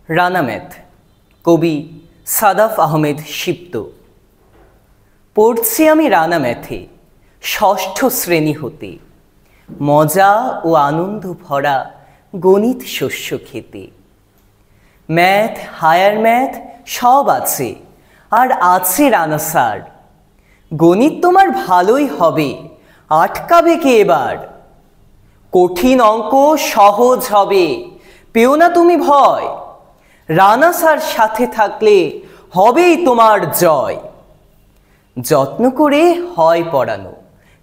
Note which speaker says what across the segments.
Speaker 1: Rana math, কবি সাদাফ আহমেদ শিপ্ত। পড়ছি আমি রানা ম্যাথে ষষ্ঠ শ্রেণী হতে, মজা ও আনন্দ ভরা গণিত শস্য খেতে। ম্যাথ, হায়ার ম্যাথ সব আছে, আর আছে রানা স্যার। গণিত তোমার ভালোই হবে, আটকাবে কে এবার? কঠিন অঙ্ক সহজ হবে, পেও না তুমি ভয়। রানা স্যার সাথে থাকলে হবেই তোমার জয়। যত্ন করে হয় পড়ানো,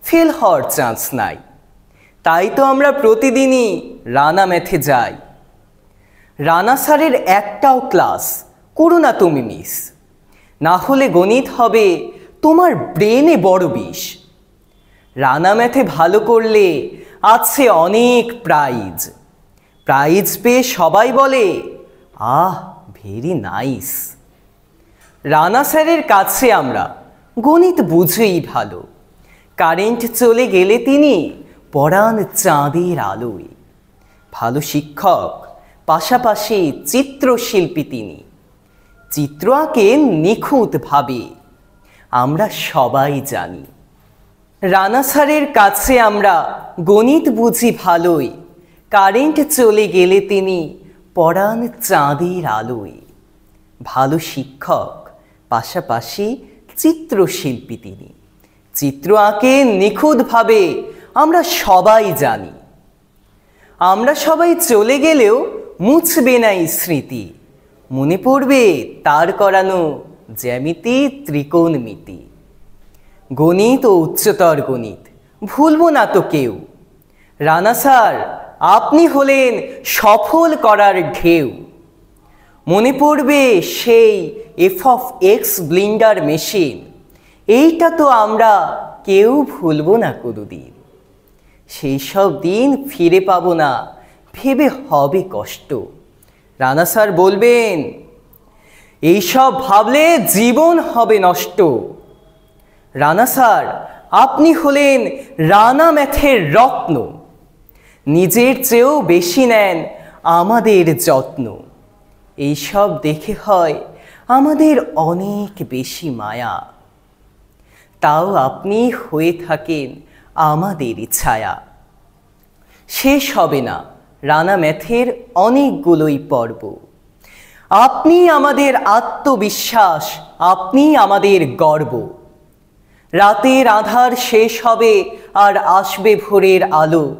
Speaker 1: ফেল হওয়ার চান্স নাই। তাই তো আমরা প্রতিদিনই রানা ম্যাথে যাই। রানা স্যারের একটাও ক্লাস করো না তুমি মিস, না হলে গণিত হবে তোমার ব্রেনে বড় বিষ। রানা ম্যাথে ভালো করলে আছে অনেক প্রাইজ। প্রাইজ পেয়ে সবাই বলে আহ ভেরি নাইস। রানা স্যারের কাছে আমরা গণিত বুঝেই ভালো। কারেন্ট চলে গেলে তিনি পড়ান চাঁদের আলোয়। ভালো শিক্ষক, পাশাপাশি চিত্রশিল্পী তিনি। চিত্র আঁকেন নিখুঁতভাবে, আমরা সবাই জানি। রানা স্যারের কাছে আমরা গণিত বুঝি ভালোই। কারেন্ট চলে গেলে তিনি পড়ান চাঁদের আলোয়। ভালো শিক্ষক, পাশাপাশি চিত্রশিল্পী তিনি। চিত্র আঁকেন নিখুঁতভাবে, আমরা সবাই জানি। আমরা সবাই চলে গেলেও মুছবে না এই স্মৃতি। মনে পড়বে তার করানো জ্যামিতি, ত্রিকোণমিতি। গণিত ও উচ্চতর গণিত ভুলবো না তো কেউ। রানা স্যার আপনি হলেন সফল করার ঢেউ। মনে পড়বে সেই f(x) ব্লিন্ডার মেশিন। এইটা তো আমরা কেউ ভুলবো না কোনোদিন। সেই সব দিন ফিরে পাবো না, ভেবে হবে কষ্ট। রানা স্যার বলবেন এইসব ভাবলে জীবন হবে নষ্ট। রানা স্যার আপনি হলেন রানা ম্যাথের রত্ন। নিজের চেয়েও বেশি নেন আমাদের যত্ন। এইসব দেখে হয় আমাদের অনেক বেশি মায়া। তাও আপনি হয়ে থাকেন আমাদের ছায়া। শেষ হবে না রানা ম্যাথের অনেকগুলোই পর্ব। আপনি আমাদের আত্মবিশ্বাস, আপনি আমাদের গর্ব। রাতের আধার শেষ হবে আর আসবে ভোরের আলো।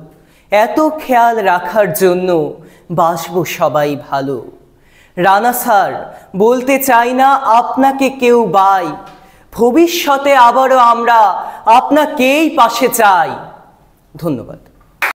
Speaker 1: এত খেয়াল রাখার জন্য বাসবো সবাই ভালো। রানা স্যার বলতে চাই না আপনাকে কেউ বাই। ভবিষ্যতে আবারও আমরা আপনাকেই পাশে চাই। ধন্যবাদ।